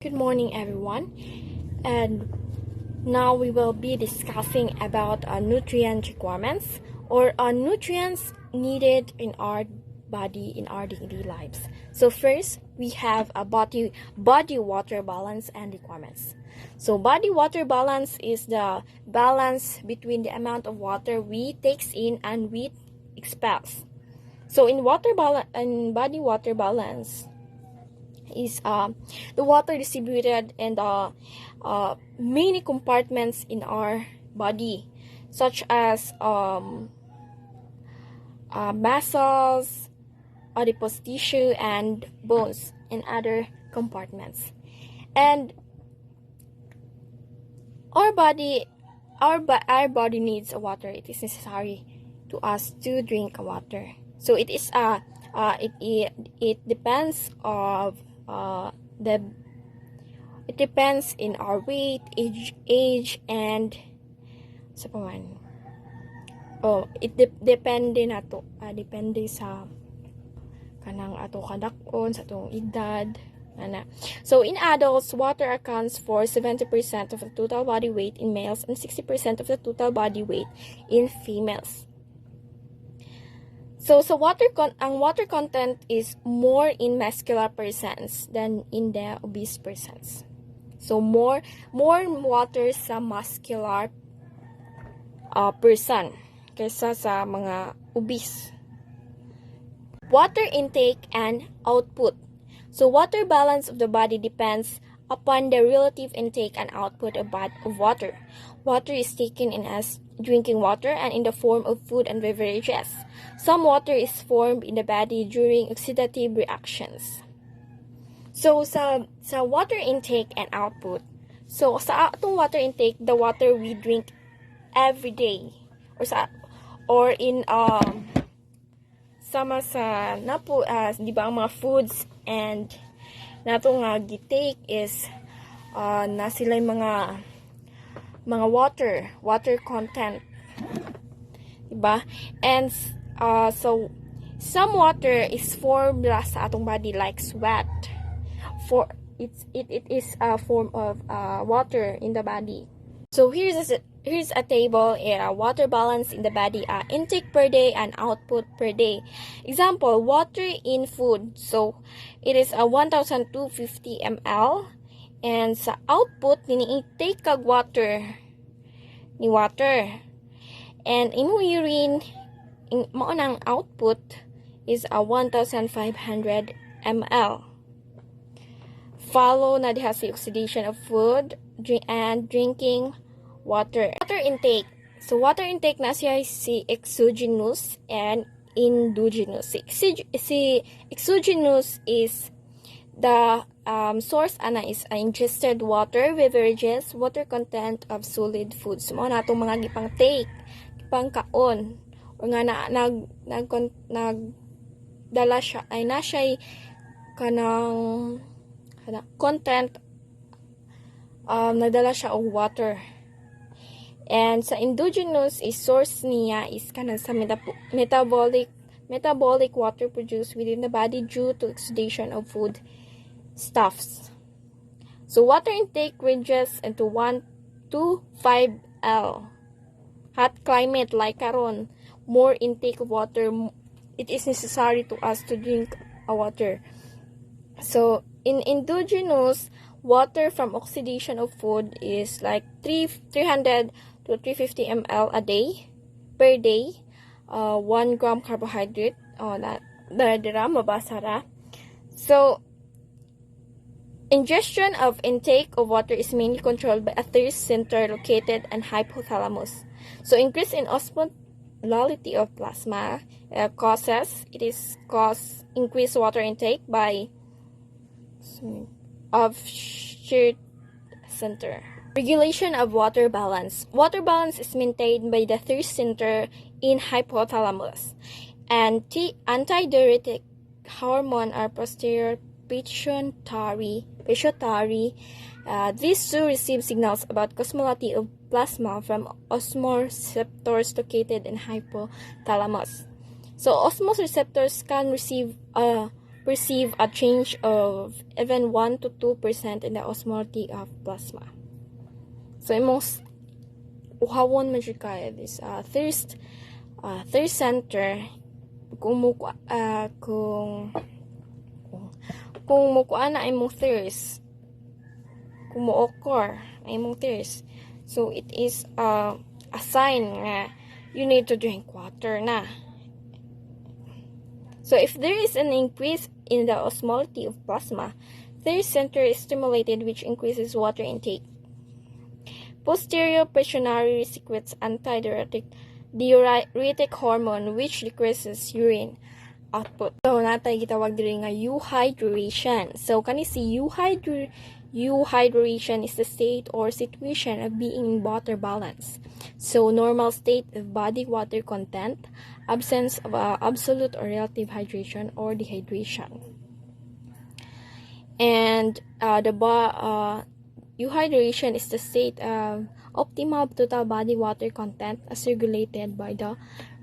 Good morning, everyone, and now we will be discussing about nutrient requirements or nutrients needed in our body in our daily lives. So first, we have a body water balance and requirements. So body water balance is the balance between the amount of water we takes in and we expels. So in body water balance is the water distributed in the many compartments in our body, such as muscles, adipose tissue, and bones, and other compartments. And our body needs water. It is necessary to us to drink water. So it is it depends of it depends in our weight, age, and sa paman. Depende sa kanang ato kadakon sa atong edad. So in adults, water accounts for 70% of the total body weight in males and 60% of the total body weight in females. So ang water content is more in muscular persons than in the obese persons. So more water sa muscular person kaysa sa mga obese. Water intake and output. So water balance of the body depends upon the relative intake and output of water. Water is taken in as drinking water and in the form of food and beverages. Some water is formed in the body during oxidative reactions. So sa water intake and output, so sa atong water intake, the water we drink every day or in sama sa napo di ba ang mga foods and nato nga gitake is na sila mga water content, diba? And so some water is formed sa atong body like sweat. It is a form of water in the body. So here's a table, water balance in the body, intake per day and output per day. Example, water in food. So it is 1,250 ml. And sa output, intake kag water. And in urine, maunang output is 1,500 ml. Follow na diha si oxidation of food and drinking water. Water intake. So water intake na siya si exogenous and endogenous. Si exogenous is the source is ingested water, beverages, water content of solid foods. Mo na itong mga gipang take, gipang kaon, o nga nagdala siya, ay na siya kanang content, nagdala siya og water. And sa endogenous is source niya is kanang sa metabolic water produced within the body due to oxidation of food stuffs. So water intake ranges into 1 to 5 L. Hot climate like karon, more intake of water, it is necessary to us to drink water. So in endogenous, water from oxidation of food is like 300 to 350 ml a day per day. 1 gram carbohydrate. Mabasa. So ingestion of intake of water is mainly controlled by a thirst center located in hypothalamus. So increase in osmolality of plasma cause increased water intake by of shear center. Regulation of water balance. Water balance is maintained by the thirst center in hypothalamus, and antidiuretic hormone are posterior pituitary. These two receive signals about osmolality of plasma from osmoreceptors located in hypothalamus. So osmoreceptors can receive perceive a change of even 1 to 2% in the osmolality of plasma. So imong uhawon man siya kaya this thirst center kung mukuan na imong thirst, kung mo-occur na imong thirst, so it is a sign nga you need to drink water na. So if there is an increase in the osmolality of plasma, thirst center is stimulated, which increases water intake. Posterior pituitary secretes antidiuretic hormone, which decreases urine output. So natay gitawag diri nga euhydration. So kani si euhydration is the state or situation of being in water balance. So normal state of body water content, absence of absolute or relative hydration or dehydration. And euhydration is the state of optimal total body water content as regulated by the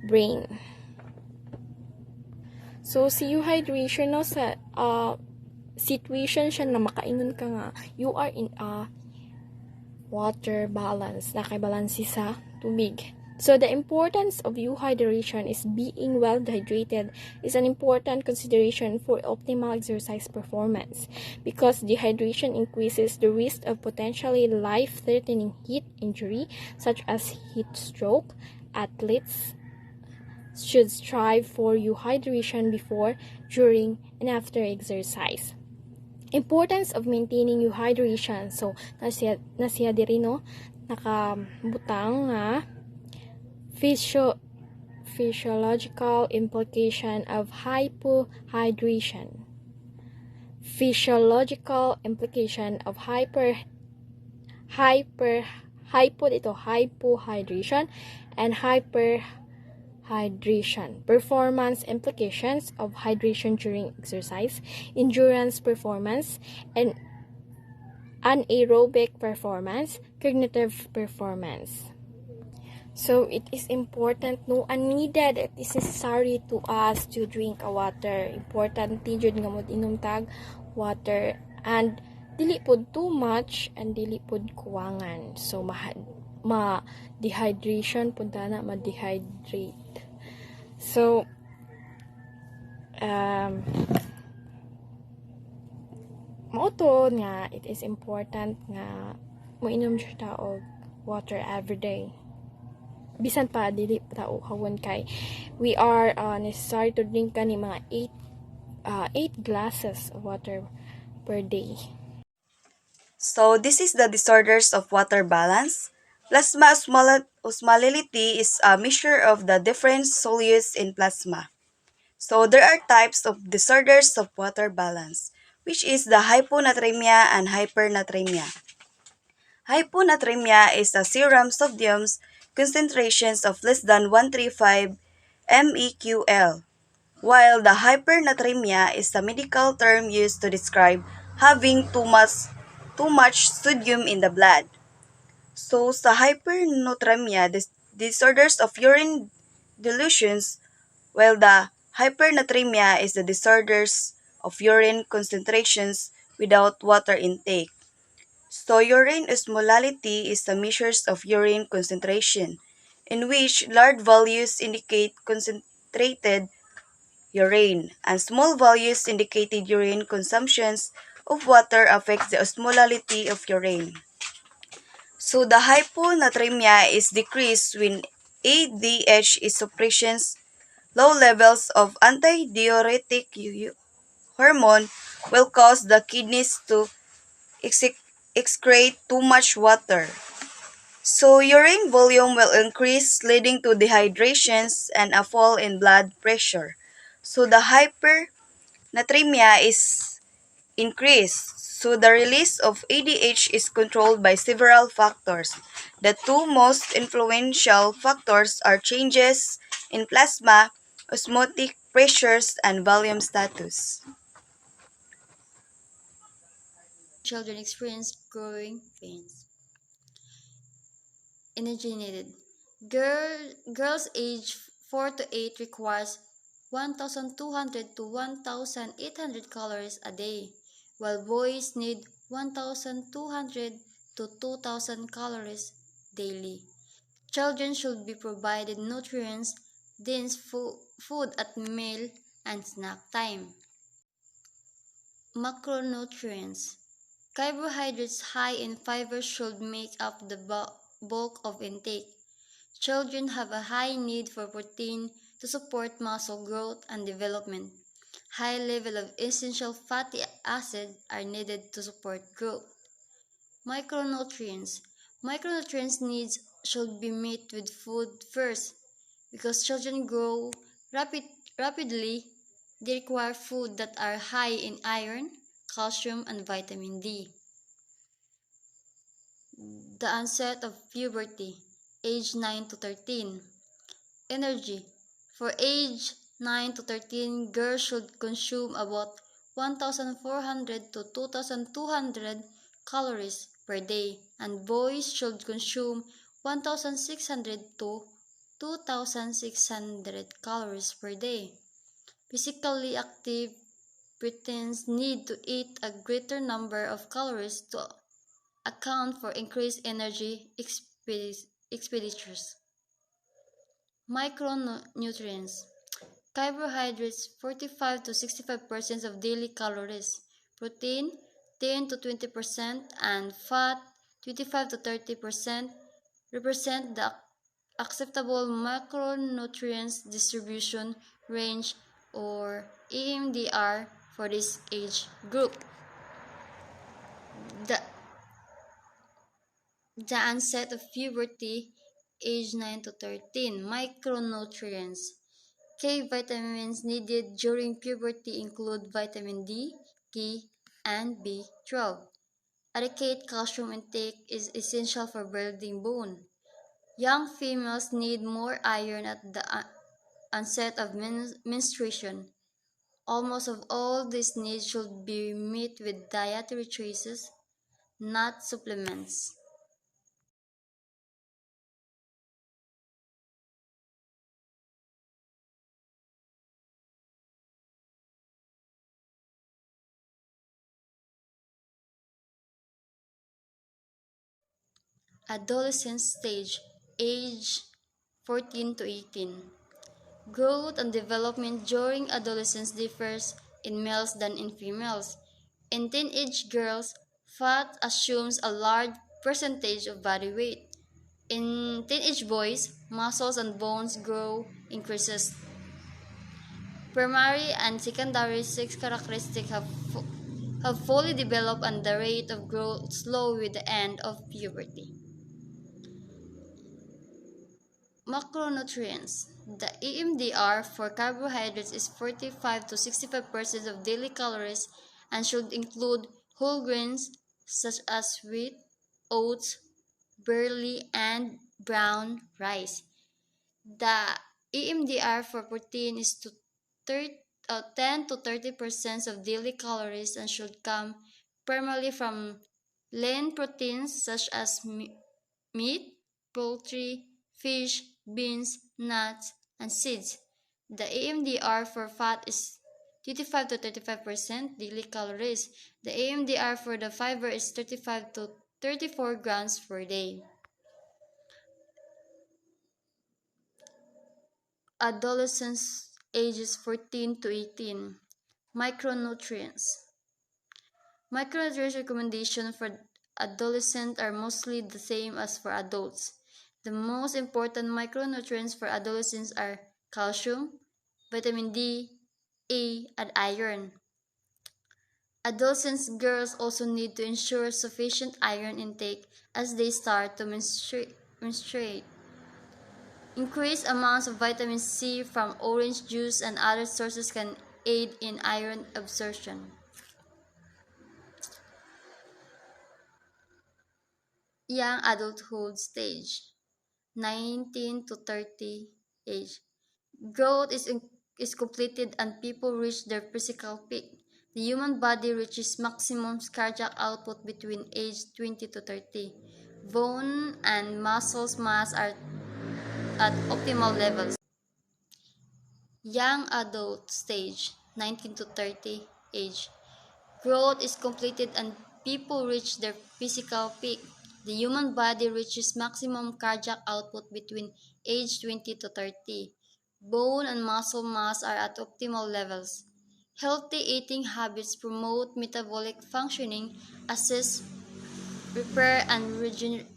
brain. So si euhydration no sa situation siya na makaingon ka nga you are in a water balance, nakabalansi sa tubig. So the importance of euhydration is being well hydrated is an important consideration for optimal exercise performance, because dehydration increases the risk of potentially life-threatening heat injury such as heat stroke. Athletes should strive for euhydration before, during, and after exercise. Importance of maintaining euhydration. So nasiya diri no nakabutang nga physiological implication of hypohydration. Physiological implication of hypohydration and hyperhydration. Performance implications of hydration during exercise, endurance performance, and anaerobic performance, cognitive performance. So it is important no unneeded, it is necessary to us to drink a water. Important jud nga mag-inom tag water, and dili pod too much and dili pod kuwangan. So dehydration punta na ma-dehydrate. So mao nga it is important nga moinom jud ta og water every day. Bisan pa dili ta uhawon kay we are necessary to drink kani mga 8 glasses of water per day. So this is the disorders of water balance. Plasma osmolality is a measure of the different solutes in plasma. So there are types of disorders of water balance, which is the hyponatremia and hypernatremia. Hyponatremia is a serum sodium concentrations of less than 135 MEQL, while the hypernatremia is a medical term used to describe having too much sodium in the blood. So sa hypernatremia, disorders of urine dilutions, while the hypernatremia is the disorders of urine concentrations without water intake. So urine osmolality is the measures of urine concentration, in which large values indicate concentrated urine, and small values indicated urine consumptions of water affects the osmolality of urine. So the hyponatremia is decreased when ADH is suppressions. Low levels of antidiuretic hormone will cause the kidneys to excrete too much water. So urine volume will increase, leading to dehydrations and a fall in blood pressure. So the hypernatremia is increased. So the release of ADH is controlled by several factors. The two most influential factors are changes in plasma, osmotic pressures, and volume status. Children experience growing pains. Inaginated. Girls age 4 to 8 requires 1,200 to 1,800 calories a day, while boys need 1,200 to 2,000 calories daily. Children should be provided nutrients-dense food at meal and snack time. Macronutrients. Carbohydrates high in fiber should make up the bulk of intake. Children have a high need for protein to support muscle growth and development. High level of essential fatty acids are needed to support growth. Micronutrients. Micronutrients needs should be met with food first. Because children grow rapidly, they require food that are high in iron, calcium, and vitamin D. The onset of puberty, age 9 to 13. Energy. For age 9 to 13, girls should consume about 1,400 to 2,200 calories per day, and boys should consume 1,600 to 2,600 calories per day. Physically active preteens need to eat a greater number of calories to account for increased energy expenditures. Micronutrients. Carbohydrates 45 to 65% of daily calories, protein 10 to 20%, and fat 25 to 30% represent the acceptable macronutrients distribution range or EMDR for this age group. The, the onset of puberty, age 9 to 13. Micronutrients. K vitamins needed during puberty include vitamin D, K, and B12. Adequate calcium intake is essential for building bone. Young females need more iron at the onset of menstruation. Almost of all these needs should be met with dietary choices, not supplements. Adolescent stage, age 14 to 18. Growth and development during adolescence differs in males than in females. In teenage girls, fat assumes a large percentage of body weight. In teenage boys, muscles and bones grow increases. Primary and secondary sex characteristics have fully developed and the rate of growth slow with the end of puberty. Macronutrients. The EMDR for carbohydrates is 45 to 65% of daily calories and should include whole grains such as wheat, oats, barley, and brown rice. The EMDR for protein is 10 to 30% of daily calories and should come primarily from lean proteins such as meat, poultry, fish, beans, nuts, and seeds. The AMDR for fat is 25 to 35% daily calories. The AMDR for the fiber is 35 to 34 grams per day. Adolescents ages 14 to 18. Micronutrients. Micronutrients recommendations for adolescents are mostly the same as for adults. The most important micronutrients for adolescents are calcium, vitamin D, A, and iron. Adolescent girls also need to ensure sufficient iron intake as they start to menstruate. Increased amounts of vitamin C from orange juice and other sources can aid in iron absorption. Young adulthood stage, 19 to 30 age. Growth is completed and people reach their physical peak. The human body reaches maximum cardiac output between age 20 to 30. Bone and muscle mass are at optimal levels. Young adult stage, 19 to 30 age. Growth is completed and people reach their physical peak. The human body reaches maximum cardiac output between age 20 to 30. Bone and muscle mass are at optimal levels. Healthy eating habits promote metabolic functioning, assist repair and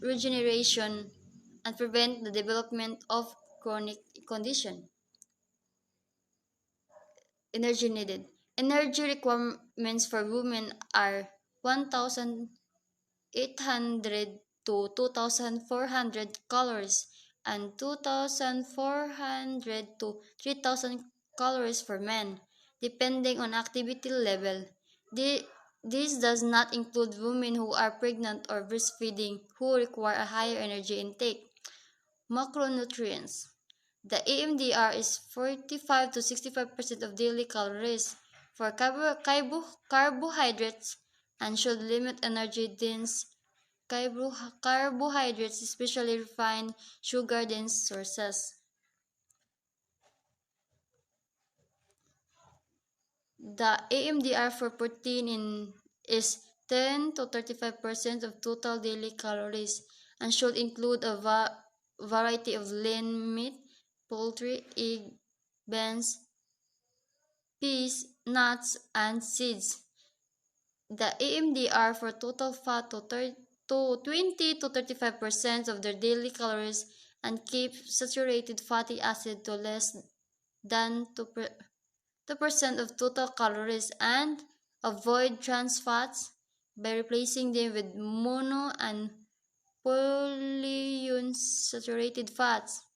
regeneration, and prevent the development of chronic condition. Energy needed. Energy requirements for women are 1,800 to 2,400 calories and 2,400 to 3,000 calories for men, depending on activity level. This does not include women who are pregnant or breastfeeding who require a higher energy intake. Macronutrients. The EMDR is 45 to 65% of daily calories for carbohydrates and should limit energy dense carbohydrates, especially refined sugar dense sources. The AMDR for protein is 10 to 35% of total daily calories and should include a variety of lean meat, poultry, egg, beans, peas, nuts, and seeds. The AMDR for total fat to 20 to 35% of their daily calories and keep saturated fatty acid to less than 2% of total calories and avoid trans fats by replacing them with mono and polyunsaturated fats.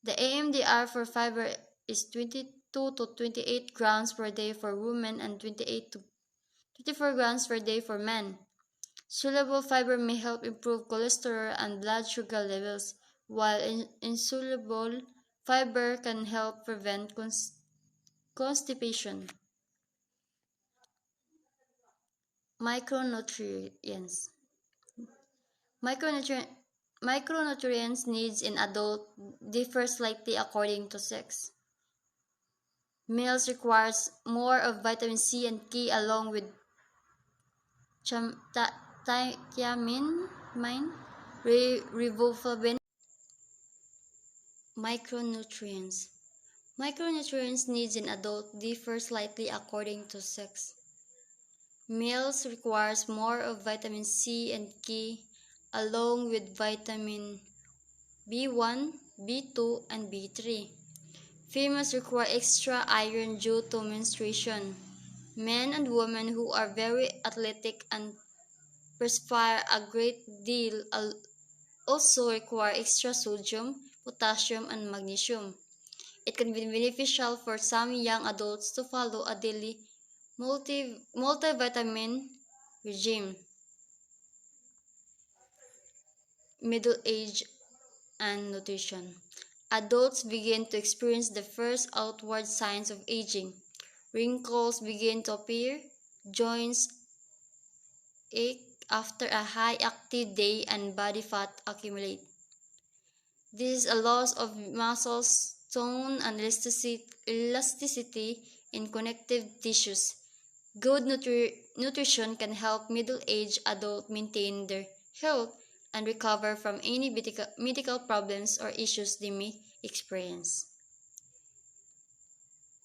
The AMDR for fiber is 22 to 28 grams per day for women and 28 to 24 grams per day for men. Soluble fiber may help improve cholesterol and blood sugar levels, while insoluble fiber can help prevent constipation. Micronutrients. Micronutrient, Micronutrients needs in adult differ slightly according to sex. Males requires more of vitamin C and K along with thiamine, riboflavin. Micronutrients. Micronutrients needs in adult differ slightly according to sex. Males requires more of vitamin C and K along with vitamin B1, B2, and B3. Females require extra iron due to menstruation. Men and women who are very athletic and perspire a great deal also require extra sodium, potassium, and magnesium. It can be beneficial for some young adults to follow a daily multivitamin regime. Middle age and nutrition. Adults begin to experience the first outward signs of aging. Wrinkles begin to appear, joints ache after a high active day, and body fat accumulate. This is a loss of muscle tone and elasticity in connective tissues. Good nutrition can help middle-aged adults maintain their health and recover from any medical problems or issues they may experience.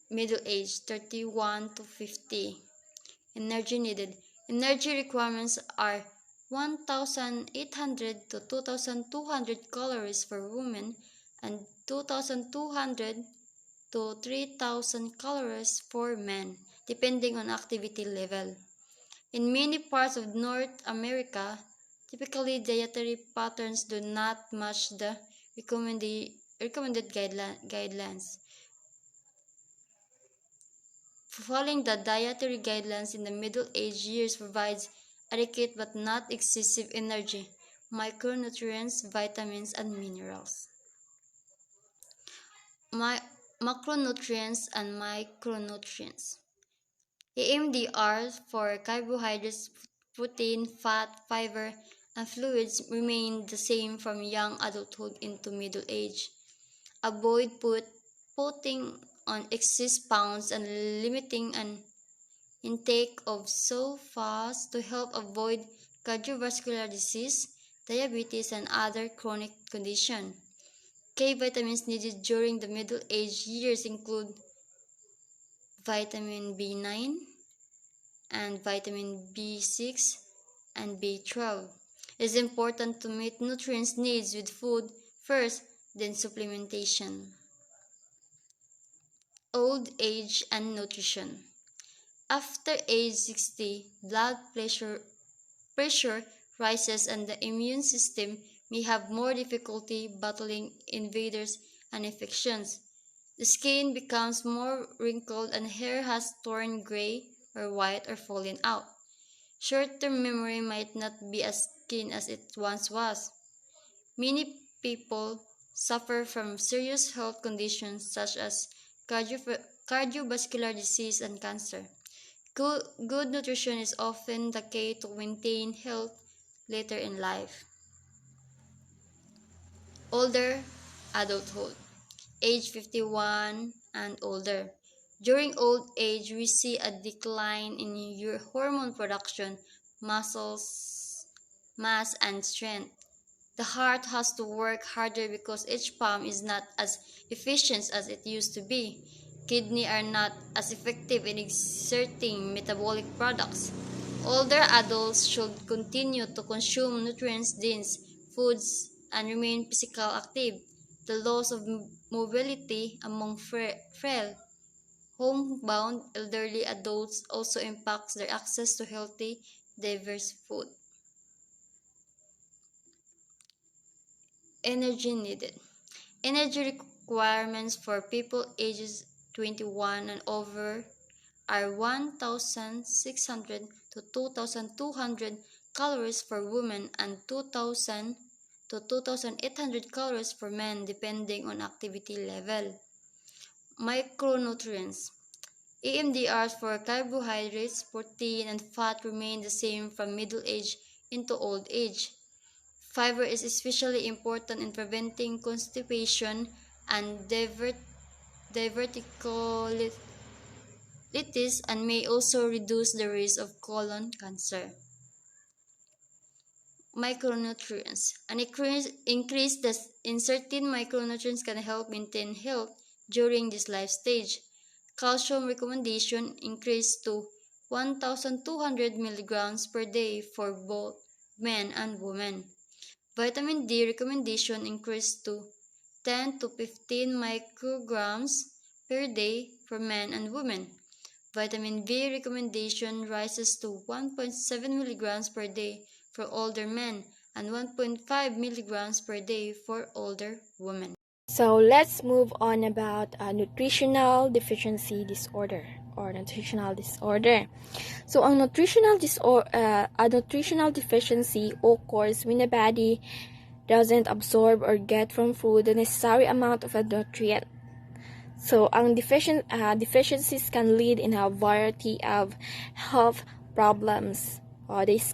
Middle age 31 to 50. Energy needed. Energy requirements are 1,800 to 2,200 calories for women and 2,200 to 3,000 calories for men, depending on activity level. In many parts of North America, typically dietary patterns do not match the recommended guidelines. Following the dietary guidelines in the middle-aged years provides adequate but not excessive energy, micronutrients, vitamins, and minerals. Macronutrients and micronutrients. EMDR for carbohydrates, protein, fat, fiber, and fluids remain the same from young adulthood into middle age. Avoid putting on excess pounds and limiting an intake of sulfas to help avoid cardiovascular disease, diabetes, and other chronic conditions. K vitamins needed during the middle-aged years include vitamin B9 and vitamin B6 and B12. It is important to meet nutrients needs with food first, then supplementation. Old age and nutrition. After age 60, blood pressure rises and the immune system may have more difficulty battling invaders and infections. The skin becomes more wrinkled and hair has turned gray or white or fallen out. Short-term memory might not be as keen as it once was. Many people suffer from serious health conditions such as cardiovascular disease and cancer. Good nutrition is often the key to maintain health later in life. Older adulthood, age 51 and older. During old age, we see a decline in your hormone production, muscles, mass, and strength. The heart has to work harder because each pump is not as efficient as it used to be. Kidneys are not as effective in exerting metabolic products. Older adults should continue to consume nutrient-dense foods and remain physically active. The loss of mobility among frail, homebound elderly adults also impacts their access to healthy, diverse food. Energy needed. Energy requirements for people ages 21 and over are 1,600 to 2,200 calories for women and 2,000 to 2,800 calories for men depending on activity level. Micronutrients. EMDRs for carbohydrates, protein, and fat remain the same from middle age into old age. Fiber is especially important in preventing constipation and diverticulitis and may also reduce the risk of colon cancer. Micronutrients. An increase in certain micronutrients can help maintain health during this life stage. Calcium recommendation increased to 1,200 milligrams per day for both men and women. Vitamin D recommendation increased to 10 to 15 micrograms per day for men and women. Vitamin B recommendation rises to 1.7 milligrams per day for older men and 1.5 milligrams per day for older women. So let's move on about nutritional deficiency disorder or nutritional disorder. So a nutritional deficiency occurs when the body doesn't absorb or get from food the necessary amount of a nutrient. So ang deficiencies can lead in a variety of health problems. These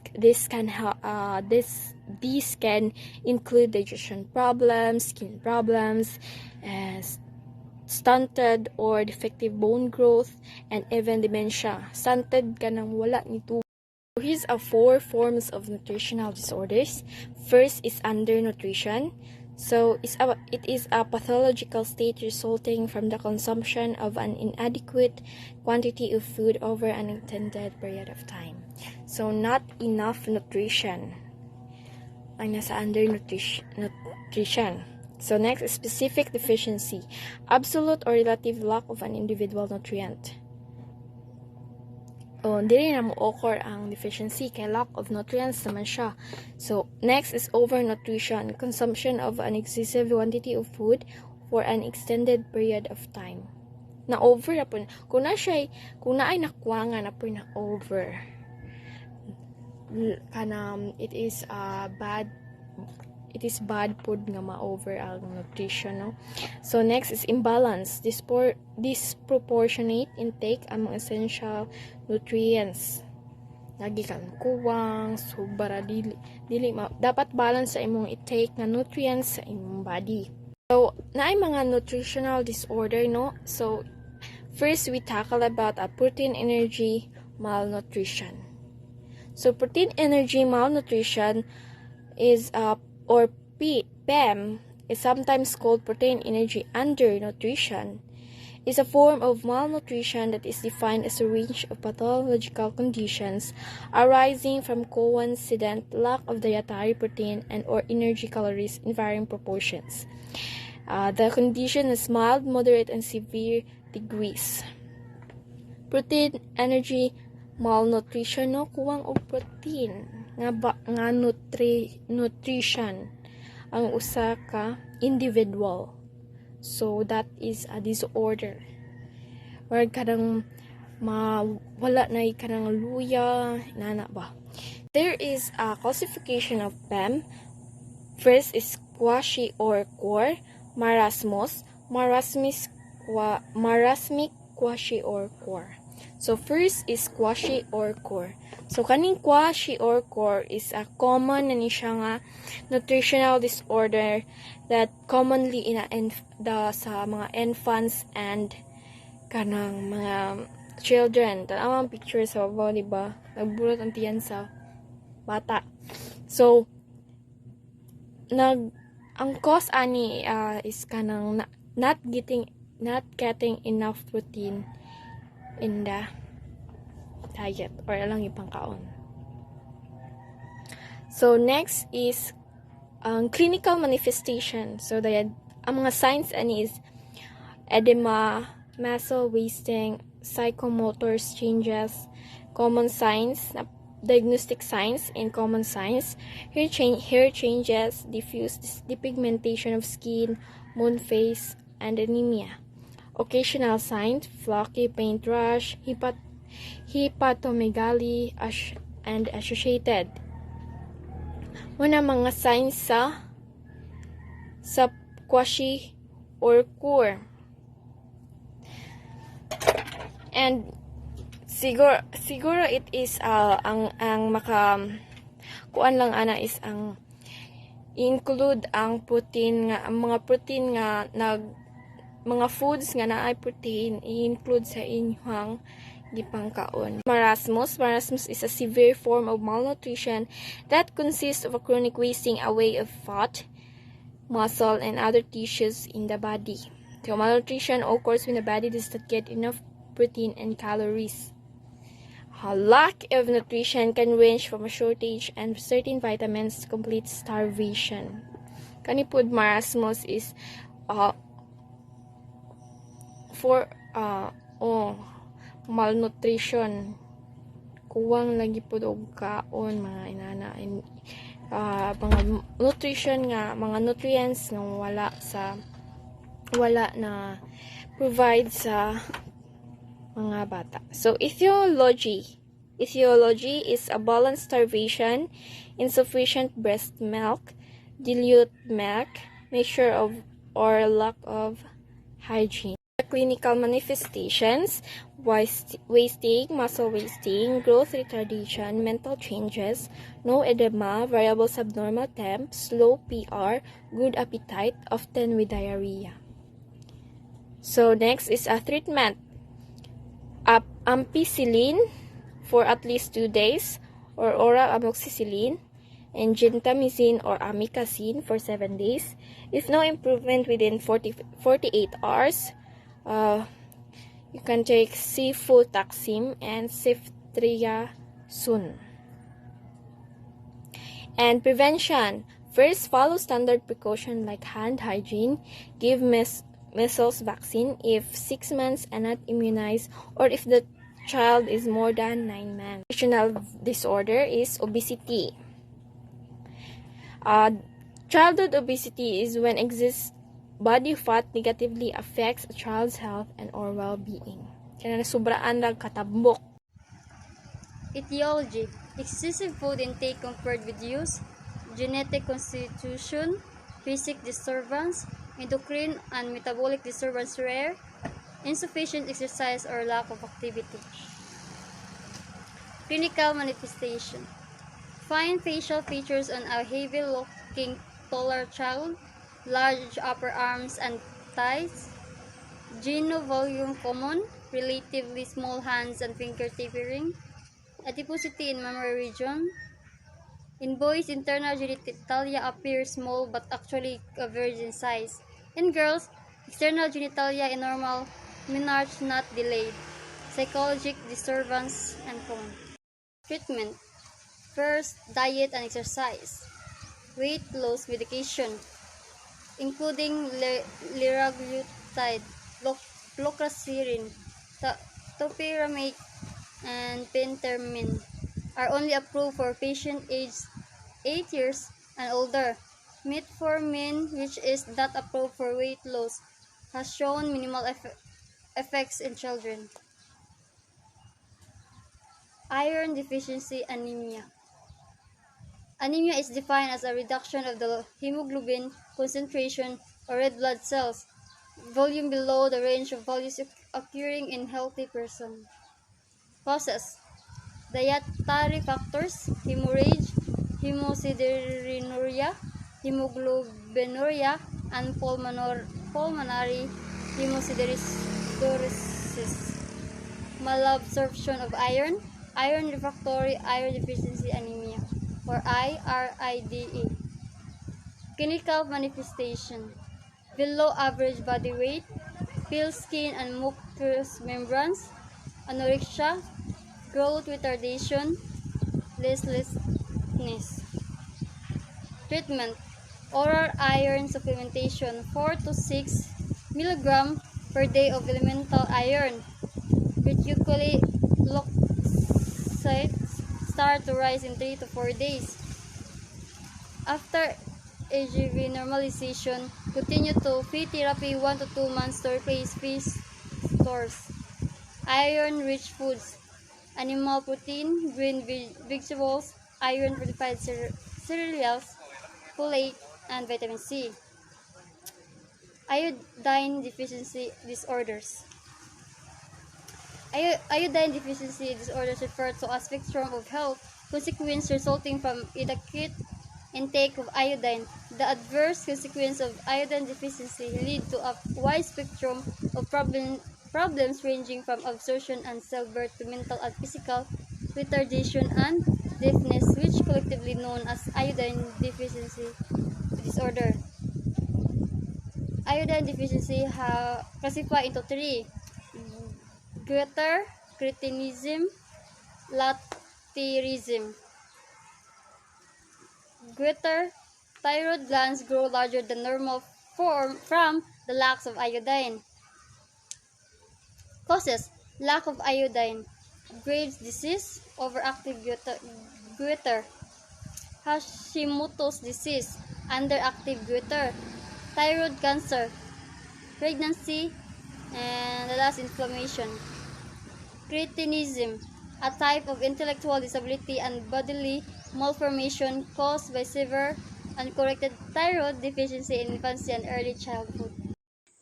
can include digestion problems, skin problems, stunted or defective bone growth, and even dementia. Stunted ka nang wala ni tubo. Here's 4 forms of nutritional disorders. First is undernutrition. So it is a pathological state resulting from the consumption of an inadequate quantity of food over an extended period of time. So not enough nutrition ang nasa undernutrition. So next is specific deficiency. Absolute or relative lack of an individual nutrient. Dili na mo occur ang deficiency kay lack of nutrients naman siya. So next is overnutrition, consumption of an excessive quantity of food for an extended period of time. Na over na po, kung naay nakuwangan na po na over, it is bad food nga ma-over ang nutrition, no? So next is imbalance, disproportionate intake ang mga essential nutrients. Lagi kang kuwang, sobra dapat balance sa imong intake nga nutrients sa imong body. So naay mga nutritional disorder, no? So First, we tackle about a protein energy malnutrition. So protein energy malnutrition is or PEM is sometimes called protein energy undernutrition, is a form of malnutrition that is defined as a range of pathological conditions arising from coincident lack of dietary protein and or energy calories in varying proportions. The condition is mild, moderate, and severe degrees. Protein energy malnutrition, no, kuwang og protein nga nutrition ang usa ka individual. So that is a disorder where kanang wala na kanang luya nana ba. There is a classification of PEM. First is quasi or core, marasmus, marasmic quasi or core. So first is quasi or core. So kaning quasi or core is a common na ni siya nga nutritional disorder that commonly sa mga infants and kanang mga children. Tanaw ang picture sa baba, di ba? Nagbulot ang tiyan sa bata. So ang cause ani is kanang not getting enough protein in the diet or alang ipang kaon. So next is clinical manifestation. So ang mga signs ani is edema, muscle wasting, psychomotor changes, common signs, diagnostic signs and common signs, hair changes, diffuse depigmentation of skin, moon face, and anemia. Occasional signs, flaky paint rash, hepatomegaly, and associated. Muna mga signs sa quasi or core. And siguro it is ang kuan lang ana is ang include ang protein nga ang mga protein nga mga foods nga naay protein i-include sa inyong gipangkaon. Marasmus is a severe form of malnutrition that consists of a chronic wasting away of fat, muscle, and other tissues in the body. So malnutrition occurs when the body does not get enough protein and calories. A lack of nutrition can range from a shortage and certain vitamins to complete starvation. Kanipod marasmus is malnutrition. Kuwang lagi pud og kaon mga inana and mga nutrition nga mga nutrients nga wala na provide sa mga bata. So etiology is a balanced starvation, insufficient breast milk, dilute milk, mixture of or lack of hygiene. Clinical manifestations: wasting, muscle wasting, growth retardation, mental changes, no edema, variable subnormal temp, slow PR, good appetite, often with diarrhea. So next is a treatment. Ampicillin for at least 2 days, or oral amoxicillin, and gentamicin or amikacin for 7 days. If no improvement within 48 hours, you can take cefotaxime and ceftriaxone. And prevention: first, follow standard precaution like hand hygiene, give measles vaccine if 6 months and not immunized, or if the child is more than 9 months. Additional disorder is obesity. Childhood obesity is when excess body fat negatively affects a child's health and or well-being. Kaya sobraan lang katambok. Etiology: excessive food intake compared with use, genetic constitution, physic disturbance, endocrine and metabolic disturbance rare, insufficient exercise or lack of activity. Clinical manifestation: fine facial features on a heavy-looking taller child, large upper arms and thighs, geno volume common, relatively small hands and finger tapering, adiposity in mammary region. In boys, internal genitalia appear small but actually converge in size. In girls, external genitalia in normal, menarche not delayed. Psychologic disturbance and common. Treatment. First, diet and exercise. Weight loss medication, including liraglutide, chlorpracillin, topiramate, and pentermine, are only approved for patients aged 8 years and older. Metformin, which is not approved for weight loss, has shown minimal effects in children. Iron deficiency anemia. Anemia is defined as a reduction of the hemoglobin concentration or red blood cells volume below the range of values occurring in healthy persons. Causes: dietary factors, hemorrhage, hemosideruria, hemoglobinuria, and pulmonary hemosiderosis. Malabsorption of iron, iron refractory iron deficiency anemia, or IRIDE. Clinical manifestation: below average body weight, pale skin and mucous membranes, anorexia, growth retardation, listlessness. Treatment: oral iron supplementation 4 to 6 mg per day of elemental iron. Reticulocytes start to rise in 3 to 4 days. After AGV normalization, continue to feed therapy 1 to 2 months to replace feed stores. Iron-rich foods: animal protein, green vegetables, iron-fortified cereals, folate, and vitamin C. Iodine deficiency disorders. Iodine deficiency disorders refer to a spectrum of health consequences resulting from inadequate intake of iodine. The adverse consequences of iodine deficiency lead to a wide spectrum of problems ranging from absorption and cell birth to mental and physical retardation and deafness, which collectively known as iodine deficiency disorder. Iodine deficiency classified into three: greater cretinism, laterism. Greater thyroid glands grow larger than normal from the lack of iodine. Causes: lack of iodine, Graves' disease, overactive goiter, Hashimoto's disease, underactive goiter, thyroid cancer, pregnancy, and the last, inflammation. Cretinism, a type of intellectual disability and bodily malformation caused by severe uncorrected thyroid deficiency in infancy and early childhood.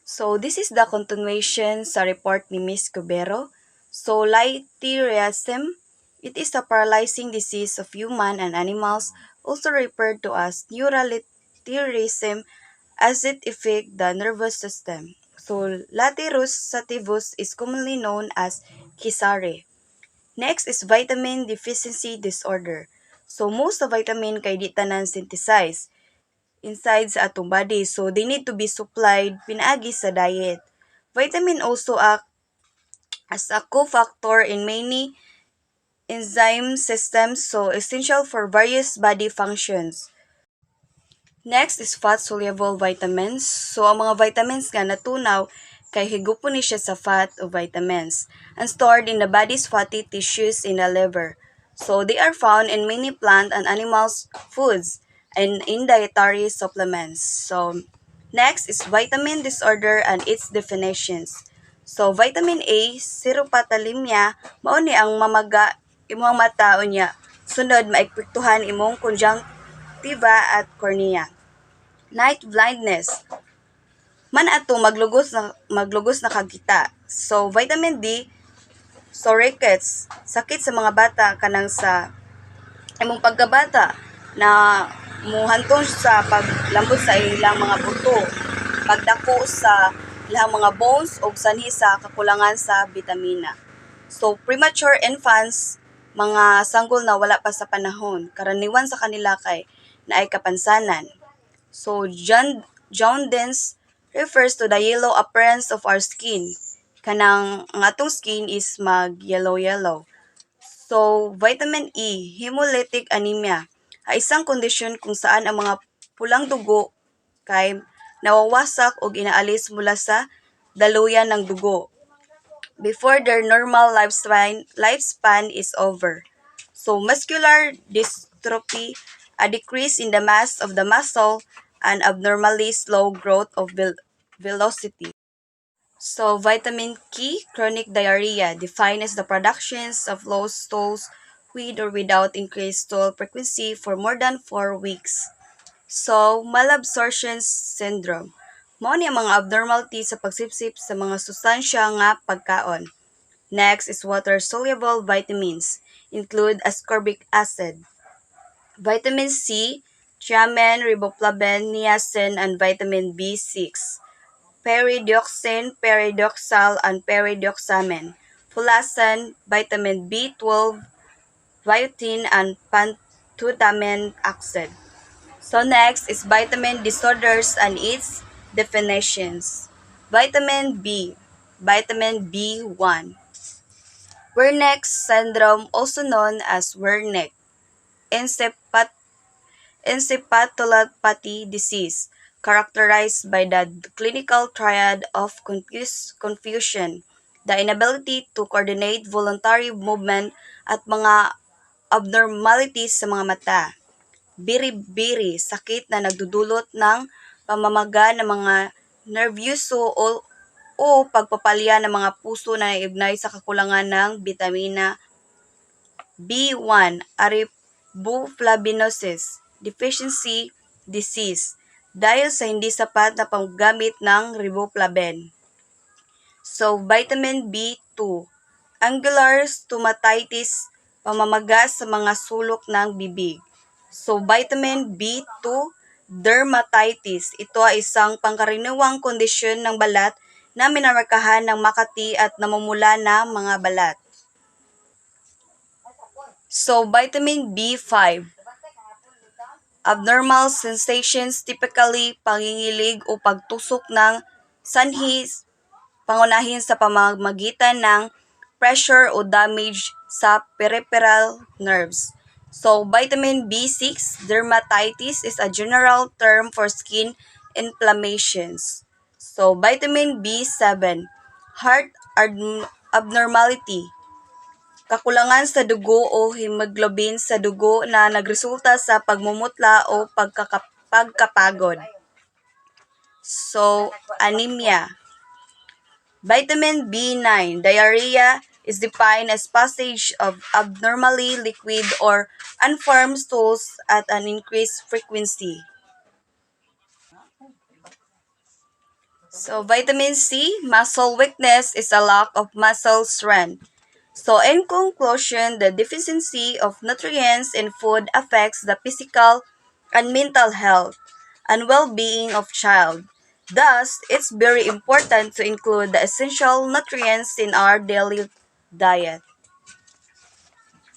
So, this is the continuation sa report ni Ms. Cubero. So, lityriasim, it is a paralyzing disease of human and animals, also referred to as neuralityrism, as it affects the nervous system. So, Lathyrus sativus is commonly known as Kisare. Next is vitamin deficiency disorder. So, most of vitamin kay di tanan synthesize inside sa atong body. So, they need to be supplied pinaagi sa diet. Vitamin also act as a cofactor in many enzyme systems, so essential for various body functions. Next is fat-soluble vitamins. So, ang mga vitamins nga natunaw kay higupon ni siya sa fat o vitamins and stored in the body's fatty tissues in the liver. So, they are found in many plant and animals foods and in dietary supplements. So, next is vitamin disorder and its definitions. So, vitamin A, seropatalimia, mao ni ang mamaga imong mata unya. Sunod, maipektuhan imong conjunctiva at cornea. Night blindness. Man ato maglugos na kagita. So, vitamin D, so rickets, sakit sa mga bata kanang sa imong pagkabata na muhantong sa paglambot sa ilang mga buto, pagdako sa ilahang mga bones o sanhi sa kakulangan sa bitamina. So, premature infants, mga sanggol na wala pa sa panahon, karaniwan sa kanila kay na ay kapansanan. So, jaundice refers to the yellow appearance of our skin. Kanang ang atong skin is mag-yellow-yellow. So, vitamin E, hemolytic anemia, ay isang kondisyon kung saan ang mga pulang dugo kay nawawasak o inaalis mula sa daluyan ng dugo before their normal lifespan is over. So, muscular dystrophy, a decrease in the mass of the muscle, and abnormally slow growth of velocity. So, vitamin K, chronic diarrhea, defined as the productions of low stools with or without increased stool frequency for more than 4 weeks. So, malabsorption syndrome. Mao ni ang mga abnormality sa pagsipsip sa mga sustansya nga pagkaon. Next is water-soluble vitamins, include ascorbic acid, vitamin C, thiamine, riboflavin, niacin, and vitamin B6, pyridoxine, pyridoxal, and pyridoxamine, folacin, vitamin B12, biotin, and pantothenamic acid. So next is vitamin disorders and its definitions. Vitamin B1. Wernicke syndrome, also known as Wernicke encephalopathy disease, characterized by the clinical triad of confusion, the inability to coordinate voluntary movement at mga abnormalities sa mga mata. Biri-biri, sakit na nagdudulot ng pamamaga ng mga nervyuso o pagpapalya ng mga puso na naiignay sa kakulangan ng bitamina B1, riboflavinosis deficiency disease, dahil sa hindi sapat na paggamit ng riboflavin. So, vitamin B2, angular stomatitis, pamamaga sa mga sulok ng bibig. So, vitamin B2, dermatitis. Ito ay isang pangkaraniwang kondisyon ng balat na minamarkahan ng makati at namumula na mga balat. So, vitamin B5, abnormal sensations, typically pangingilig o pagtusok ng sanhi, pangunahin sa pamamagitan ng pressure o damage sa peripheral nerves. So, vitamin B6, dermatitis is a general term for skin inflammations. So, vitamin B7, heart abnormality, kakulangan sa dugo o hemoglobin sa dugo na nagresulta sa pagmumutla o pagkapagod. So, anemia. Vitamin B9, diarrhea, is defined as passage of abnormally liquid or unformed stools at an increased frequency. So, vitamin C, muscle weakness is a lack of muscle strength. So, in conclusion, the deficiency of nutrients in food affects the physical and mental health and well-being of child. Thus, it's very important to include the essential nutrients in our daily diet.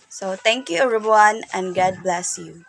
So, thank you everyone and God bless you.